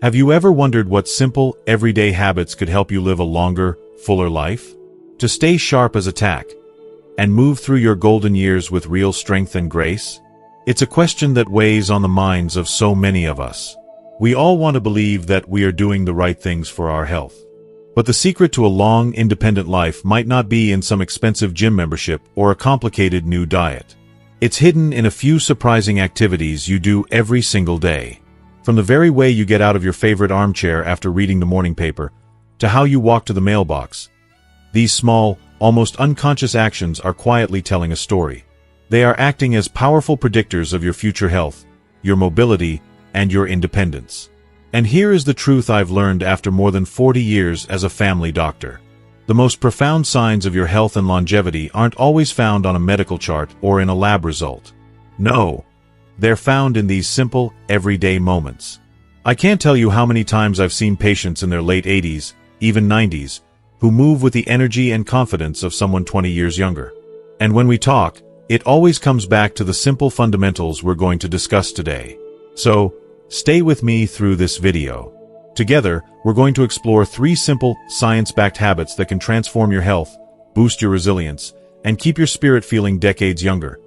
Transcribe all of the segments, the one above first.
Have you ever wondered what simple, everyday habits could help you live a longer, fuller life? To stay sharp as a tack and move through your golden years with real strength and grace? It's a question that weighs on the minds of so many of us. We all want to believe that we are doing the right things for our health. But the secret to a long, independent life might not be in some expensive gym membership or a complicated new diet. It's hidden in a few surprising activities you do every single day. From the very way you get out of your favorite armchair after reading the morning paper, to how you walk to the mailbox. These small, almost unconscious actions are quietly telling a story. They are acting as powerful predictors of your future health, your mobility, and your independence. And here is the truth I've learned after more than 40 years as a family doctor. The most profound signs of your health and longevity aren't always found on a medical chart or in a lab result. No, they're found in these simple, everyday moments. I can't tell you how many times I've seen patients in their late 80s, even 90s, who move with the energy and confidence of someone 20 years younger. And when we talk, it always comes back to the simple fundamentals we're going to discuss today. So, stay with me through this video. Together, we're going to explore 3 simple, science-backed habits that can transform your health, boost your resilience, and keep your spirit feeling decades younger.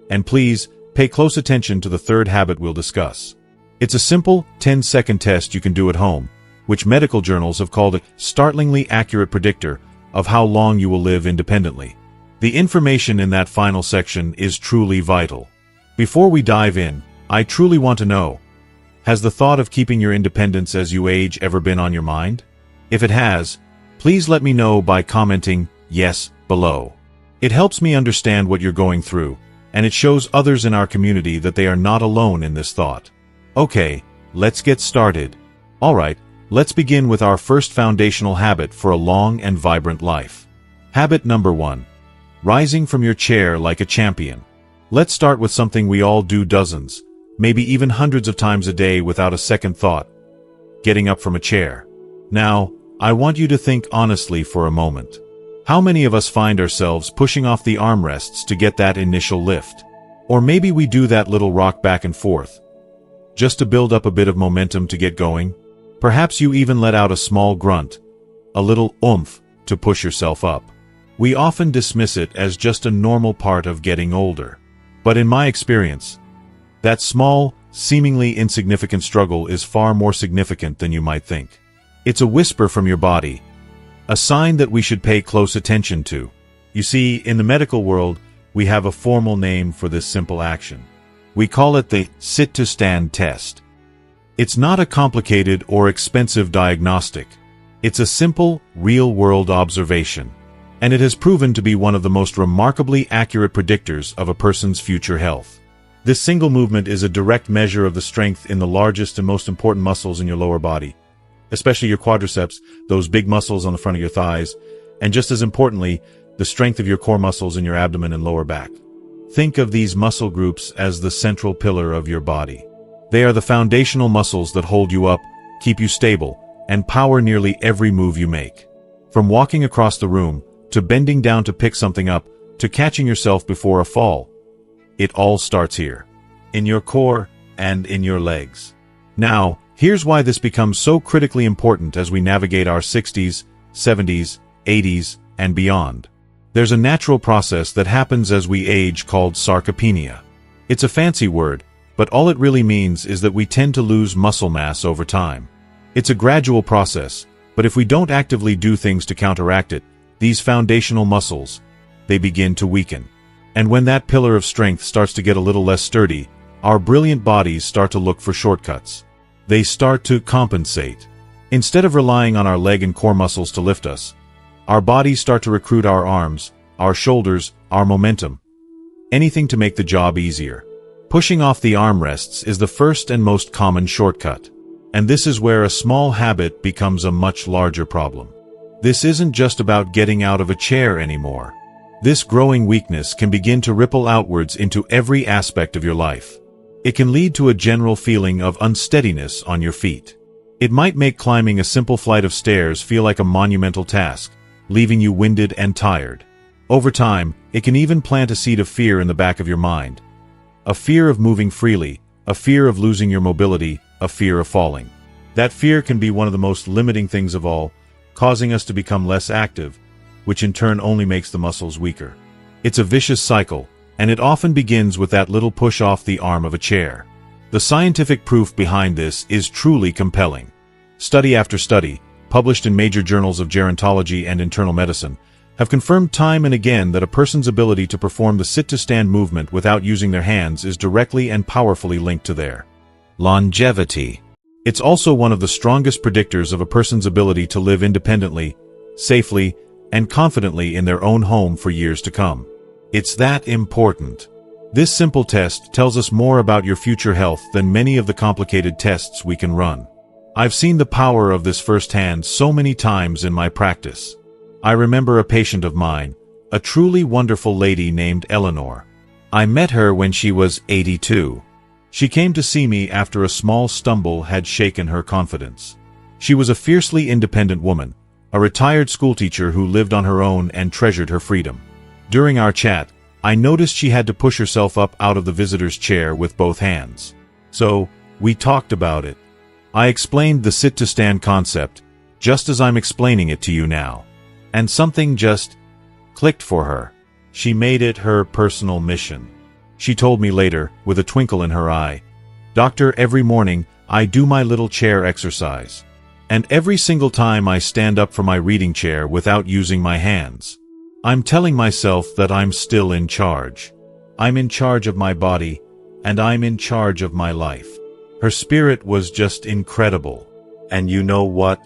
And please, pay close attention to the 3rd habit we'll discuss. It's a simple, 10-second test you can do at home, which medical journals have called a startlingly accurate predictor of how long you will live independently. The information in that final section is truly vital. Before we dive in, I truly want to know, has the thought of keeping your independence as you age ever been on your mind? If it has, please let me know by commenting yes below. It helps me understand what you're going through, and it shows others in our community that they are not alone in this thought. Okay, let's get started. Alright, let's begin with our first foundational habit for a long and vibrant life. Habit number 1. Rising from your chair like a champion. Let's start with something we all do dozens, maybe even hundreds of times a day without a second thought. Getting up from a chair. Now, I want you to think honestly for a moment. How many of us find ourselves pushing off the armrests to get that initial lift? Or maybe we do that little rock back and forth, just to build up a bit of momentum to get going? Perhaps you even let out a small grunt, a little oomph, to push yourself up. We often dismiss it as just a normal part of getting older. But in my experience, that small, seemingly insignificant struggle is far more significant than you might think. It's a whisper from your body, a sign that we should pay close attention to. You see, in the medical world, we have a formal name for this simple action. We call it the sit-to-stand test. It's not a complicated or expensive diagnostic. It's a simple, real-world observation. And it has proven to be one of the most remarkably accurate predictors of a person's future health. This single movement is a direct measure of the strength in the largest and most important muscles in your lower body, especially your quadriceps, those big muscles on the front of your thighs, and just as importantly, the strength of your core muscles in your abdomen and lower back. Think of these muscle groups as the central pillar of your body. They are the foundational muscles that hold you up, keep you stable, and power nearly every move you make. From walking across the room, to bending down to pick something up, to catching yourself before a fall. It all starts here, in your core and in your legs. Now, here's why this becomes so critically important as we navigate our 60s, 70s, 80s, and beyond. There's a natural process that happens as we age called sarcopenia. It's a fancy word, but all it really means is that we tend to lose muscle mass over time. It's a gradual process, but if we don't actively do things to counteract it, these foundational muscles, they begin to weaken. And when that pillar of strength starts to get a little less sturdy, our brilliant bodies start to look for shortcuts. They start to compensate. Instead of relying on our leg and core muscles to lift us, our bodies start to recruit our arms, our shoulders, our momentum. Anything to make the job easier. Pushing off the armrests is the first and most common shortcut. And this is where a small habit becomes a much larger problem. This isn't just about getting out of a chair anymore. This growing weakness can begin to ripple outwards into every aspect of your life. It can lead to a general feeling of unsteadiness on your feet. It might make climbing a simple flight of stairs feel like a monumental task, leaving you winded and tired. Over time, it can even plant a seed of fear in the back of your mind. A fear of moving freely, a fear of losing your mobility, a fear of falling. That fear can be one of the most limiting things of all, causing us to become less active, which in turn only makes the muscles weaker. It's a vicious cycle, and it often begins with that little push off the arm of a chair. The scientific proof behind this is truly compelling. Study after study, published in major journals of gerontology and internal medicine, have confirmed time and again that a person's ability to perform the sit-to-stand movement without using their hands is directly and powerfully linked to their longevity. It's also one of the strongest predictors of a person's ability to live independently, safely, and confidently in their own home for years to come. It's that important. This simple test tells us more about your future health than many of the complicated tests we can run. I've seen the power of this firsthand so many times in my practice. I remember a patient of mine, a truly wonderful lady named Eleanor. I met her when she was 82. She came to see me after a small stumble had shaken her confidence. She was a fiercely independent woman, a retired schoolteacher who lived on her own and treasured her freedom. During our chat, I noticed she had to push herself up out of the visitor's chair with both hands. So, we talked about it. I explained the sit-to-stand concept, just as I'm explaining it to you now. And something just clicked for her. She made it her personal mission. She told me later, with a twinkle in her eye, "Doctor, every morning, I do my little chair exercise. And every single time I stand up from my reading chair without using my hands, I'm telling myself that I'm still in charge. I'm in charge of my body, and I'm in charge of my life." Her spirit was just incredible. And you know what?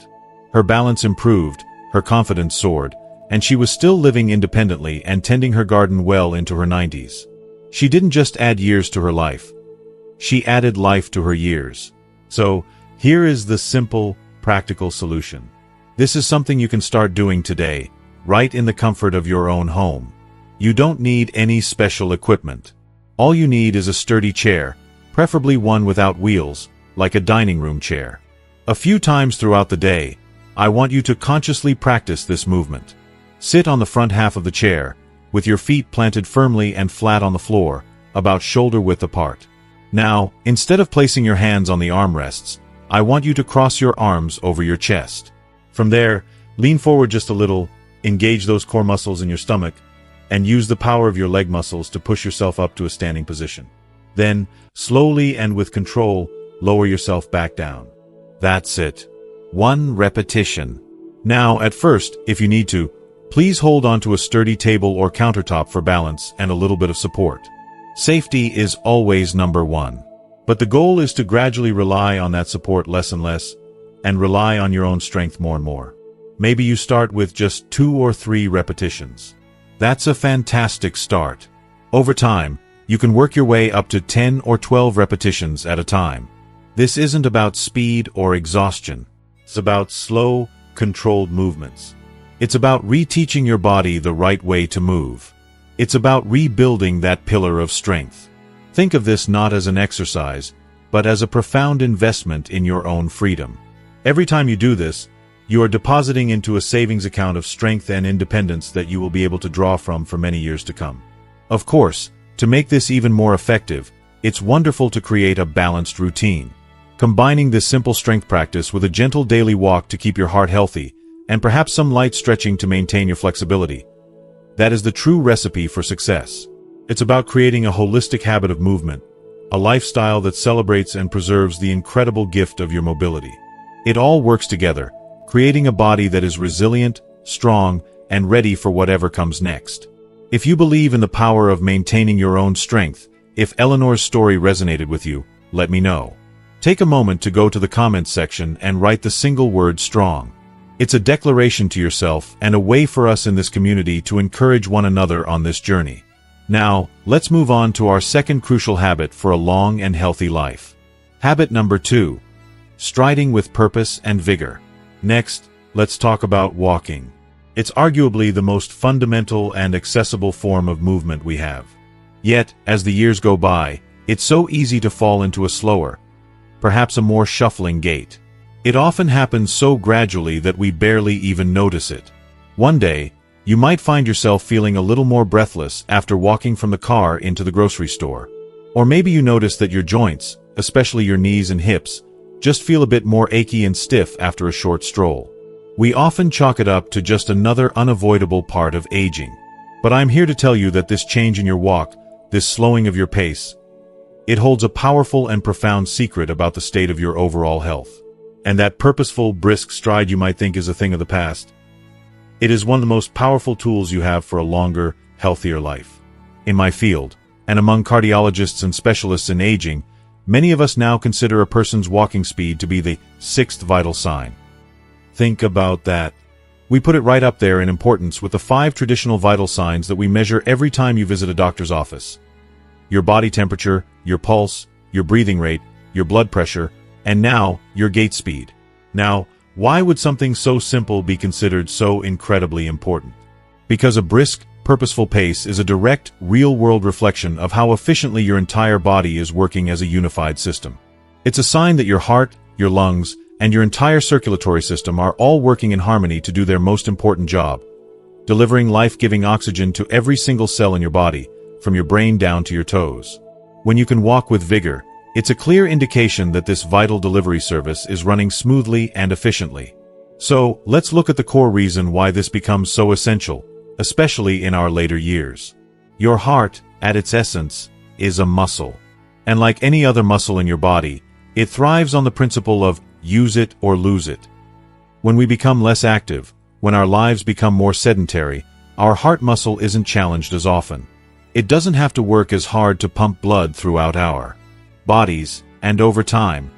Her balance improved, her confidence soared, and she was still living independently and tending her garden well into her 90s. She didn't just add years to her life. She added life to her years. So, here is the simple, practical solution. This is something you can start doing today, right in the comfort of your own home. You don't need any special equipment. All you need is a sturdy chair, preferably one without wheels, like a dining room chair. A few times throughout the day, I want you to consciously practice this movement. Sit on the front half of the chair, with your feet planted firmly and flat on the floor, about shoulder width apart. Now, instead of placing your hands on the armrests, I want you to cross your arms over your chest. From there, lean forward just a little, engage those core muscles in your stomach, and use the power of your leg muscles to push yourself up to a standing position. Then, slowly and with control, lower yourself back down. That's it. 1 repetition. Now, at first, if you need to, please hold onto a sturdy table or countertop for balance and a little bit of support. Safety is always number 1. But the goal is to gradually rely on that support less and less, and rely on your own strength more and more. Maybe you start with just 2 or 3 repetitions. That's a fantastic start. Over time, you can work your way up to 10 or 12 repetitions at a time. This isn't about speed or exhaustion. It's about slow, controlled movements. It's about reteaching your body the right way to move. It's about rebuilding that pillar of strength. Think of this not as an exercise, but as a profound investment in your own freedom. Every time you do this, you are depositing into a savings account of strength and independence that you will be able to draw from for many years to come. Of course, to make this even more effective, it's wonderful to create a balanced routine. Combining this simple strength practice with a gentle daily walk to keep your heart healthy, and perhaps some light stretching to maintain your flexibility. That is the true recipe for success. It's about creating a holistic habit of movement, a lifestyle that celebrates and preserves the incredible gift of your mobility. It all works together, creating a body that is resilient, strong, and ready for whatever comes next. If you believe in the power of maintaining your own strength, if Eleanor's story resonated with you, let me know. Take a moment to go to the comments section and write the single word "strong." It's a declaration to yourself and a way for us in this community to encourage one another on this journey. Now, let's move on to our second crucial habit for a long and healthy life. Habit number 2. Striding with purpose and vigor. Next, let's talk about walking. It's arguably the most fundamental and accessible form of movement we have. Yet, as the years go by, it's so easy to fall into a slower, perhaps a more shuffling gait. It often happens so gradually that we barely even notice it. One day, you might find yourself feeling a little more breathless after walking from the car into the grocery store. Or maybe you notice that your joints, especially your knees and hips, just feel a bit more achy and stiff after a short stroll. We often chalk it up to just another unavoidable part of aging. But I'm here to tell you that this change in your walk, this slowing of your pace, it holds a powerful and profound secret about the state of your overall health. And that purposeful, brisk stride you might think is a thing of the past, it is one of the most powerful tools you have for a longer, healthier life. In my field, and among cardiologists and specialists in aging, many of us now consider a person's walking speed to be the sixth vital sign. Think about that. We put it right up there in importance with the 5 traditional vital signs that we measure every time you visit a doctor's office. Your body temperature, your pulse, your breathing rate, your blood pressure, and now, your gait speed. Now, why would something so simple be considered so incredibly important? Because a brisk, purposeful pace is a direct, real-world reflection of how efficiently your entire body is working as a unified system. It's a sign that your heart, your lungs, and your entire circulatory system are all working in harmony to do their most important job, delivering life-giving oxygen to every single cell in your body, from your brain down to your toes. When you can walk with vigor, it's a clear indication that this vital delivery service is running smoothly and efficiently. So, let's look at the core reason why this becomes so essential, especially in our later years. Your heart, at its essence, is a muscle. And like any other muscle in your body, it thrives on the principle of use it or lose it. When we become less active, when our lives become more sedentary, our heart muscle isn't challenged as often. It doesn't have to work as hard to pump blood throughout our bodies, and over time,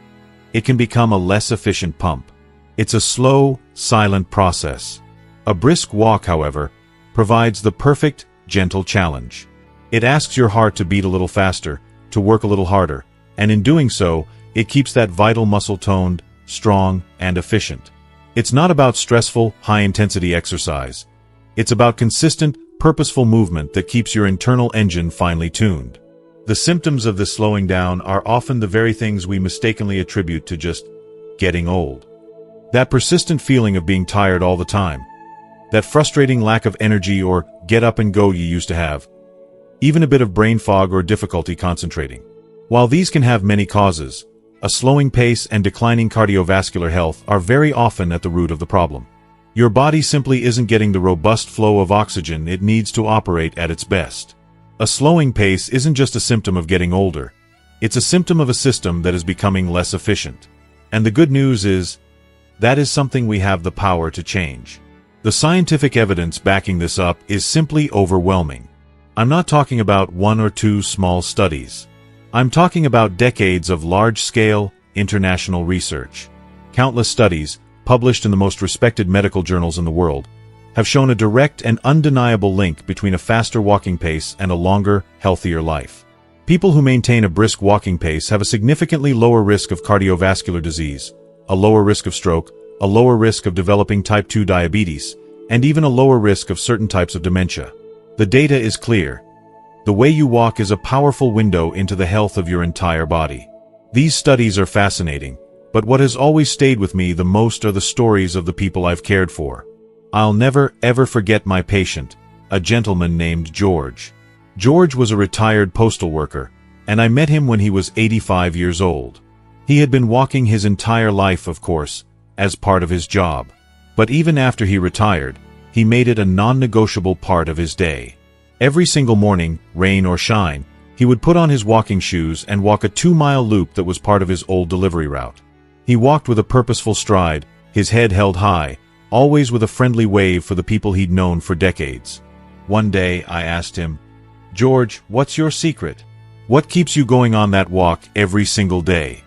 it can become a less efficient pump. It's a slow, silent process. A brisk walk, however, provides the perfect, gentle challenge. It asks your heart to beat a little faster, to work a little harder, and in doing so, it keeps that vital muscle toned, strong, and efficient. It's not about stressful, high-intensity exercise. It's about consistent, purposeful movement that keeps your internal engine finely tuned. The symptoms of this slowing down are often the very things we mistakenly attribute to just getting old. That persistent feeling of being tired all the time. That frustrating lack of energy or get up and go you used to have. Even a bit of brain fog or difficulty concentrating. While these can have many causes, a slowing pace and declining cardiovascular health are very often at the root of the problem. Your body simply isn't getting the robust flow of oxygen it needs to operate at its best. A slowing pace isn't just a symptom of getting older. It's a symptom of a system that is becoming less efficient. And the good news is, that is something we have the power to change. The scientific evidence backing this up is simply overwhelming. I'm not talking about 1 or 2 small studies. I'm talking about decades of large-scale, international research. Countless studies, published in the most respected medical journals in the world, have shown a direct and undeniable link between a faster walking pace and a longer, healthier life. People who maintain a brisk walking pace have a significantly lower risk of cardiovascular disease, a lower risk of stroke, a lower risk of developing type 2 diabetes, and even a lower risk of certain types of dementia. The data is clear. The way you walk is a powerful window into the health of your entire body. These studies are fascinating, but what has always stayed with me the most are the stories of the people I've cared for. I'll never, ever forget my patient, a gentleman named George. George was a retired postal worker, and I met him when he was 85 years old. He had been walking his entire life, of course, as part of his job. But even after he retired, he made it a non-negotiable part of his day. Every single morning, rain or shine, he would put on his walking shoes and walk a 2-mile loop that was part of his old delivery route. He walked with a purposeful stride, his head held high, always with a friendly wave for the people he'd known for decades. One day, I asked him, "George, what's your secret? What keeps you going on that walk every single day?"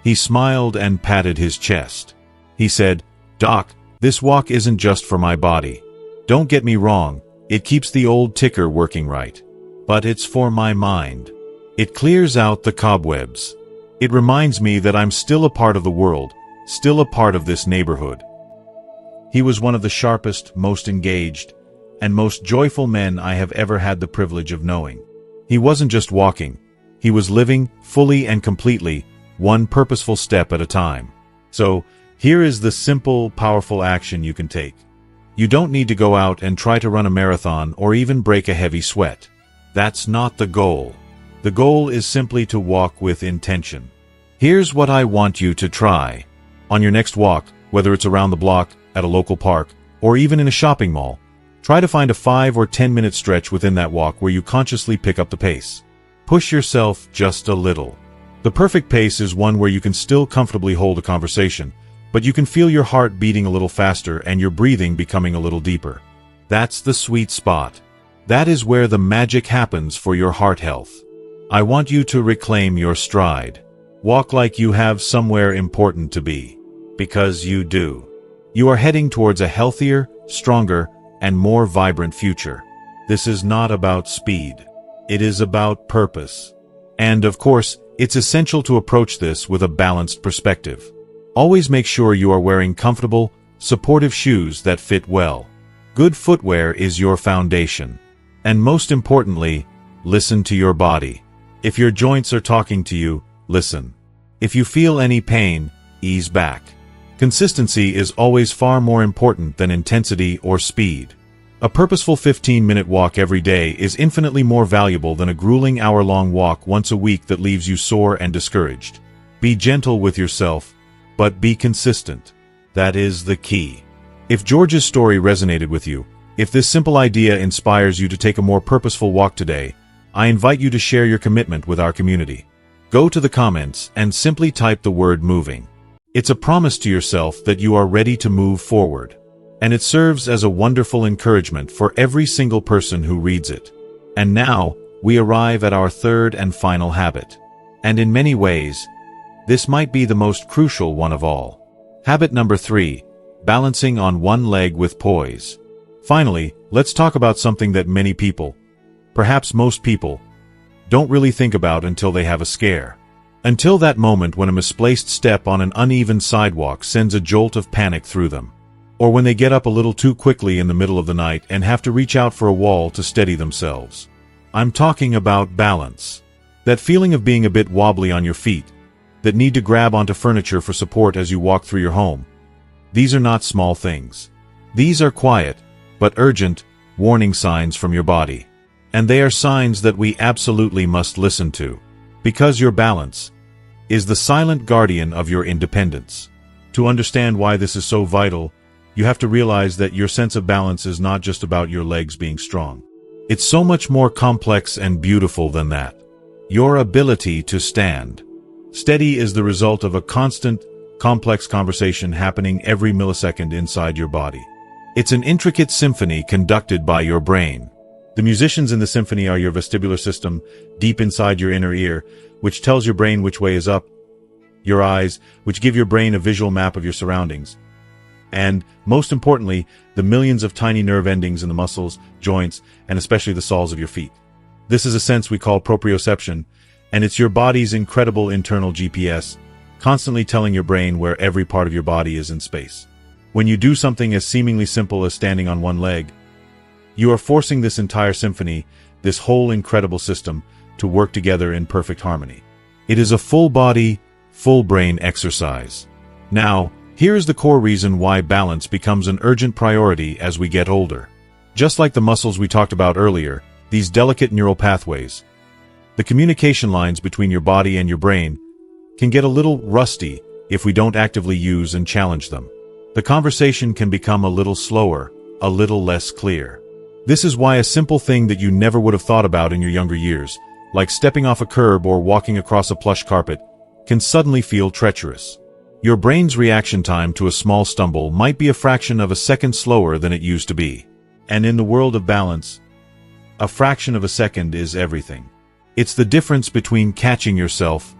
He smiled and patted his chest. He said, "Doc, this walk isn't just for my body. Don't get me wrong, it keeps the old ticker working right. But it's for my mind. It clears out the cobwebs. It reminds me that I'm still a part of the world, still a part of this neighborhood." He was one of the sharpest, most engaged, and most joyful men I have ever had the privilege of knowing. He wasn't just walking. He was living, fully and completely, one purposeful step at a time. So, here is the simple, powerful action you can take. You don't need to go out and try to run a marathon or even break a heavy sweat. That's not the goal. The goal is simply to walk with intention. Here's what I want you to try. On your next walk, whether it's around the block, at a local park, or even in a shopping mall, try to find a 5 or 10-minute stretch within that walk where you consciously pick up the pace. Push yourself just a little. The perfect pace is one where you can still comfortably hold a conversation, but you can feel your heart beating a little faster and your breathing becoming a little deeper. That's the sweet spot. That is where the magic happens for your heart health. I want you to reclaim your stride. Walk like you have somewhere important to be. Because you do. You are heading towards a healthier, stronger, and more vibrant future. This is not about speed. It is about purpose. And, of course, it's essential to approach this with a balanced perspective. Always make sure you are wearing comfortable, supportive shoes that fit well. Good footwear is your foundation. And most importantly, listen to your body. If your joints are talking to you, listen. If you feel any pain, ease back. Consistency is always far more important than intensity or speed. A purposeful 15-minute walk every day is infinitely more valuable than a grueling hour-long walk once a week that leaves you sore and discouraged. Be gentle with yourself, but be consistent. That is the key. If George's story resonated with you, if this simple idea inspires you to take a more purposeful walk today, I invite you to share your commitment with our community. Go to the comments and simply type the word moving. It's a promise to yourself that you are ready to move forward. And it serves as a wonderful encouragement for every single person who reads it. And now, we arrive at our third and final habit. And in many ways, this might be the most crucial one of all. Habit number 3, balancing on one leg with poise. Finally, let's talk about something that many people, perhaps most people, don't really think about until they have a scare. Until that moment when a misplaced step on an uneven sidewalk sends a jolt of panic through them. Or when they get up a little too quickly in the middle of the night and have to reach out for a wall to steady themselves. I'm talking about balance. That feeling of being a bit wobbly on your feet, that need to grab onto furniture for support as you walk through your home. These are not small things. These are quiet, but urgent, warning signs from your body. And they are signs that we absolutely must listen to. Because your balance is the silent guardian of your independence. To understand why this is so vital, you have to realize that your sense of balance is not just about your legs being strong. It's so much more complex and beautiful than that. Your ability to stand steady is the result of a constant, complex conversation happening every millisecond inside your body. It's an intricate symphony conducted by your brain. The musicians in the symphony are your vestibular system, deep inside your inner ear, which tells your brain which way is up, your eyes, which give your brain a visual map of your surroundings, and, most importantly, the millions of tiny nerve endings in the muscles, joints, and especially the soles of your feet. This is a sense we call proprioception, and it's your body's incredible internal GPS, constantly telling your brain where every part of your body is in space. When you do something as seemingly simple as standing on one leg, you are forcing this entire symphony, this whole incredible system, to work together in perfect harmony. It is a full-body, full-brain exercise. Now, here is the core reason why balance becomes an urgent priority as we get older. Just like the muscles we talked about earlier, these delicate neural pathways, the communication lines between your body and your brain, can get a little rusty if we don't actively use and challenge them. The conversation can become a little slower, a little less clear. This is why a simple thing that you never would have thought about in your younger years, like stepping off a curb or walking across a plush carpet, can suddenly feel treacherous. Your brain's reaction time to a small stumble might be a fraction of a second slower than it used to be. And in the world of balance, a fraction of a second is everything. It's the difference between catching yourself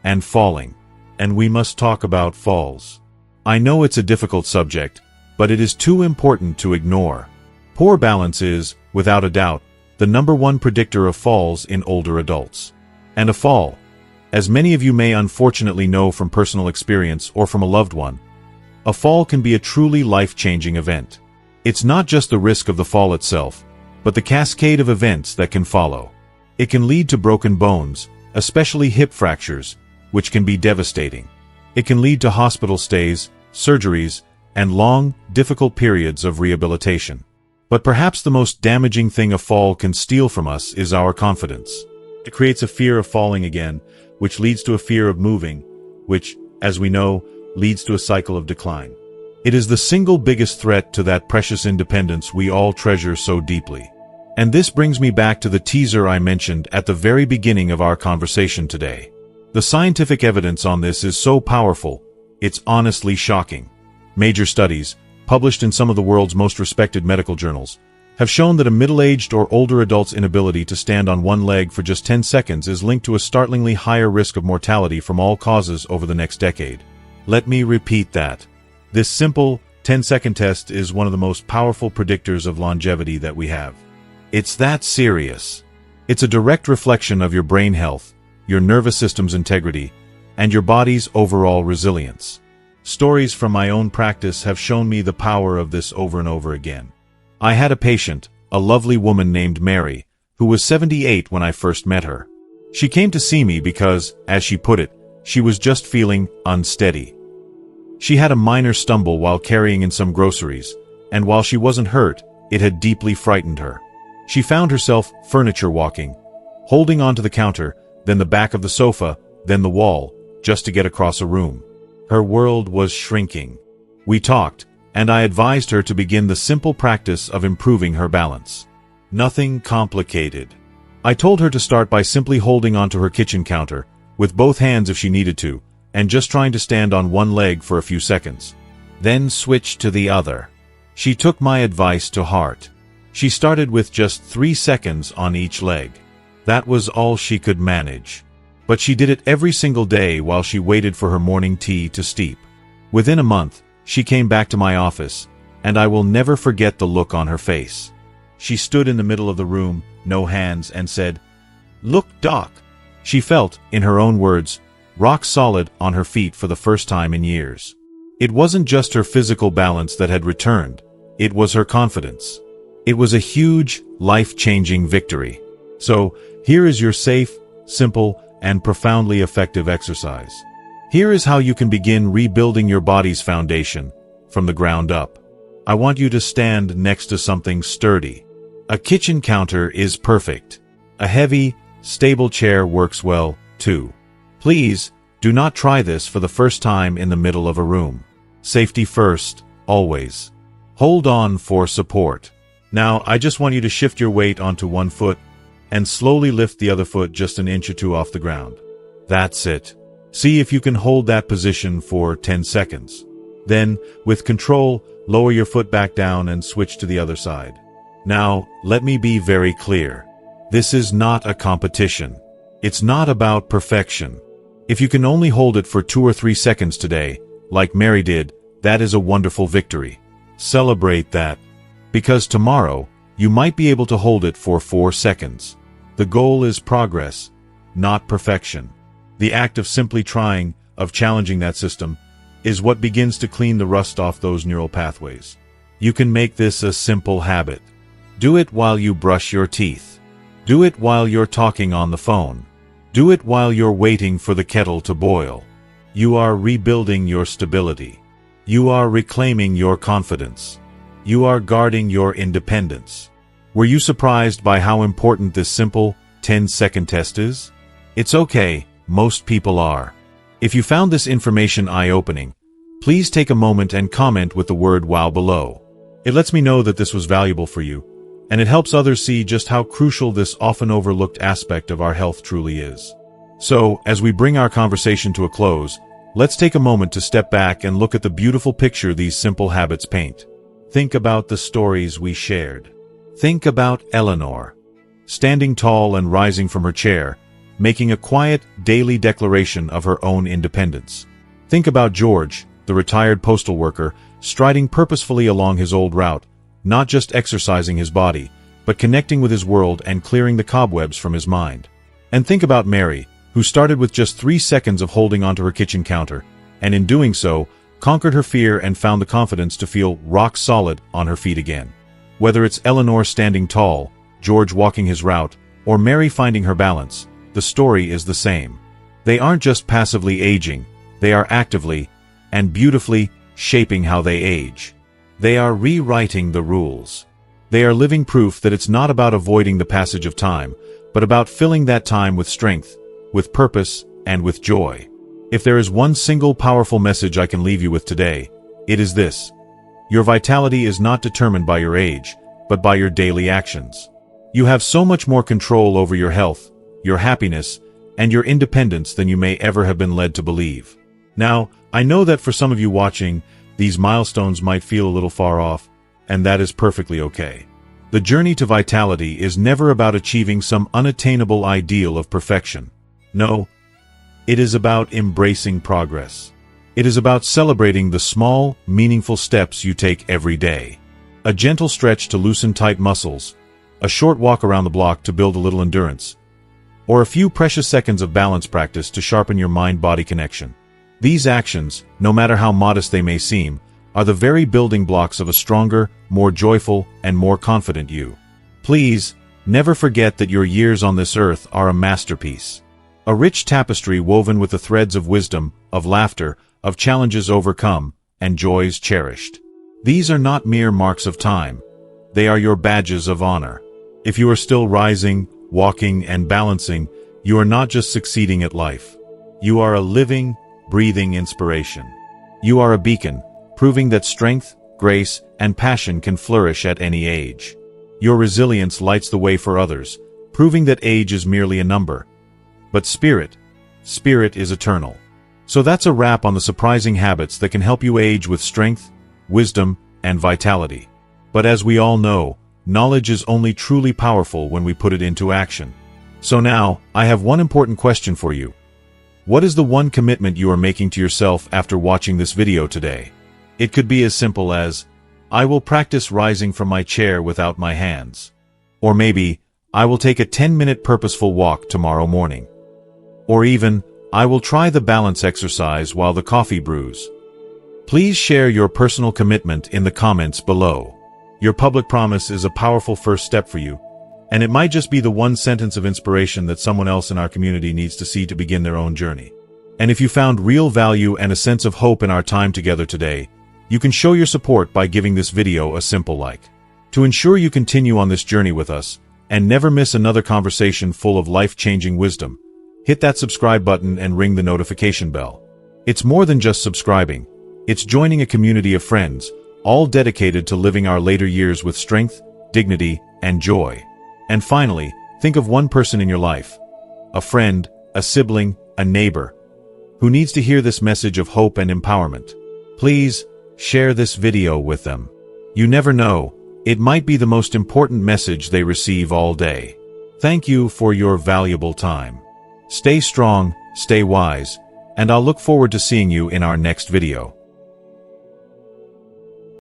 and falling. And we must talk about falls. I know it's a difficult subject, but it is too important to ignore. Poor balance is, without a doubt, the #1 predictor of falls in older adults. And a fall, as many of you may unfortunately know from personal experience or from a loved one, a fall can be a truly life-changing event. It's not just the risk of the fall itself, but the cascade of events that can follow. It can lead to broken bones, especially hip fractures, which can be devastating. It can lead to hospital stays, surgeries, and long, difficult periods of rehabilitation. But perhaps the most damaging thing a fall can steal from us is our confidence. It creates a fear of falling again, which leads to a fear of moving, which, as we know, leads to a cycle of decline. It is the single biggest threat to that precious independence we all treasure so deeply. And this brings me back to the teaser I mentioned at the very beginning of our conversation today. The scientific evidence on this is so powerful, it's honestly shocking. Major studies, published in some of the world's most respected medical journals, have shown that a middle-aged or older adult's inability to stand on one leg for just 10 seconds is linked to a startlingly higher risk of mortality from all causes over the next decade. Let me repeat that. This simple 10-second test is one of the most powerful predictors of longevity that we have. It's that serious. It's a direct reflection of your brain health, your nervous system's integrity, and your body's overall resilience. Stories from my own practice have shown me the power of this over and over again. I had a patient, a lovely woman named Mary, who was 78 when I first met her. She came to see me because, as she put it, she was just feeling unsteady. She had a minor stumble while carrying in some groceries, and while she wasn't hurt, it had deeply frightened her. She found herself furniture walking, holding onto the counter, then the back of the sofa, then the wall, just to get across a room. Her world was shrinking. We talked, and I advised her to begin the simple practice of improving her balance. Nothing complicated. I told her to start by simply holding onto her kitchen counter, with both hands if she needed to, and just trying to stand on one leg for a few seconds. Then switch to the other. She took my advice to heart. She started with just 3 seconds on each leg. That was all she could manage. But she did it every single day while she waited for her morning tea to steep. Within a month, she came back to my office, and I will never forget the look on her face. She stood in the middle of the room, no hands, and said, "Look, Doc." She felt, in her own words, rock solid on her feet for the first time in years. It wasn't just her physical balance that had returned, it was her confidence. It was a huge, life-changing victory. So, here is your safe, simple, and profoundly effective exercise. Here is how you can begin rebuilding your body's foundation, from the ground up. I want you to stand next to something sturdy. A kitchen counter is perfect. A heavy, stable chair works well, too. Please, do not try this for the first time in the middle of a room. Safety first, always. Hold on for support. Now, I just want you to shift your weight onto one foot and slowly lift the other foot just an inch or two off the ground. That's it. See if you can hold that position for 10 seconds. Then, with control, lower your foot back down and switch to the other side. Now, let me be very clear. This is not a competition. It's not about perfection. If you can only hold it for 2 or 3 seconds today, like Mary did, that is a wonderful victory. Celebrate that. Because tomorrow, you might be able to hold it for 4 seconds. The goal is progress, not perfection. The act of simply trying, of challenging that system, is what begins to clean the rust off those neural pathways. You can make this a simple habit. Do it while you brush your teeth. Do it while you're talking on the phone. Do it while you're waiting for the kettle to boil. You are rebuilding your stability. You are reclaiming your confidence. You are guarding your independence. Were you surprised by how important this simple 10-second test is? It's okay, most people are. If you found this information eye-opening, please take a moment and comment with the word WOW below. It lets me know that this was valuable for you, and it helps others see just how crucial this often overlooked aspect of our health truly is. So, as we bring our conversation to a close, let's take a moment to step back and look at the beautiful picture these simple habits paint. Think about the stories we shared. Think about Eleanor, standing tall and rising from her chair, making a quiet, daily declaration of her own independence. Think about George, the retired postal worker, striding purposefully along his old route, not just exercising his body, but connecting with his world and clearing the cobwebs from his mind. And think about Mary, who started with just 3 seconds of holding onto her kitchen counter, and in doing so, conquered her fear and found the confidence to feel rock solid on her feet again. Whether it's Eleanor standing tall, George walking his route, or Mary finding her balance, the story is the same. They aren't just passively aging, they are actively and beautifully shaping how they age. They are rewriting the rules. They are living proof that it's not about avoiding the passage of time, but about filling that time with strength, with purpose, and with joy. If there is one single powerful message I can leave you with today, it is this. Your vitality is not determined by your age, but by your daily actions. You have so much more control over your health, your happiness, and your independence than you may ever have been led to believe. Now, I know that for some of you watching, these milestones might feel a little far off, and that is perfectly okay. The journey to vitality is never about achieving some unattainable ideal of perfection. No, it is about embracing progress. It is about celebrating the small, meaningful steps you take every day. A gentle stretch to loosen tight muscles, a short walk around the block to build a little endurance, or a few precious seconds of balance practice to sharpen your mind-body connection. These actions, no matter how modest they may seem, are the very building blocks of a stronger, more joyful, and more confident you. Please, never forget that your years on this earth are a masterpiece. A rich tapestry woven with the threads of wisdom, of laughter, of challenges overcome, and joys cherished. These are not mere marks of time. They are your badges of honor. If you are still rising, walking, and balancing, you are not just succeeding at life. You are a living, breathing inspiration. You are a beacon, proving that strength, grace, and passion can flourish at any age. Your resilience lights the way for others, proving that age is merely a number. But spirit is eternal. So that's a wrap on the surprising habits that can help you age with strength, wisdom, and vitality. But as we all know, knowledge is only truly powerful when we put it into action. So now, I have one important question for you. What is the one commitment you are making to yourself after watching this video today? It could be as simple as, I will practice rising from my chair without my hands. Or maybe, I will take a 10-minute purposeful walk tomorrow morning. Or even, I will try the balance exercise while the coffee brews. Please share your personal commitment in the comments below. Your public promise is a powerful first step for you, and it might just be the one sentence of inspiration that someone else in our community needs to see to begin their own journey. And if you found real value and a sense of hope in our time together today, you can show your support by giving this video a simple like. To ensure you continue on this journey with us, and never miss another conversation full of life-changing wisdom, hit that subscribe button and ring the notification bell. It's more than just subscribing. It's joining a community of friends, all dedicated to living our later years with strength, dignity, and joy. And finally, think of one person in your life, a friend, a sibling, a neighbor, who needs to hear this message of hope and empowerment. Please, share this video with them. You never know, it might be the most important message they receive all day. Thank you for your valuable time. Stay strong, stay wise, and I'll look forward to seeing you in our next video.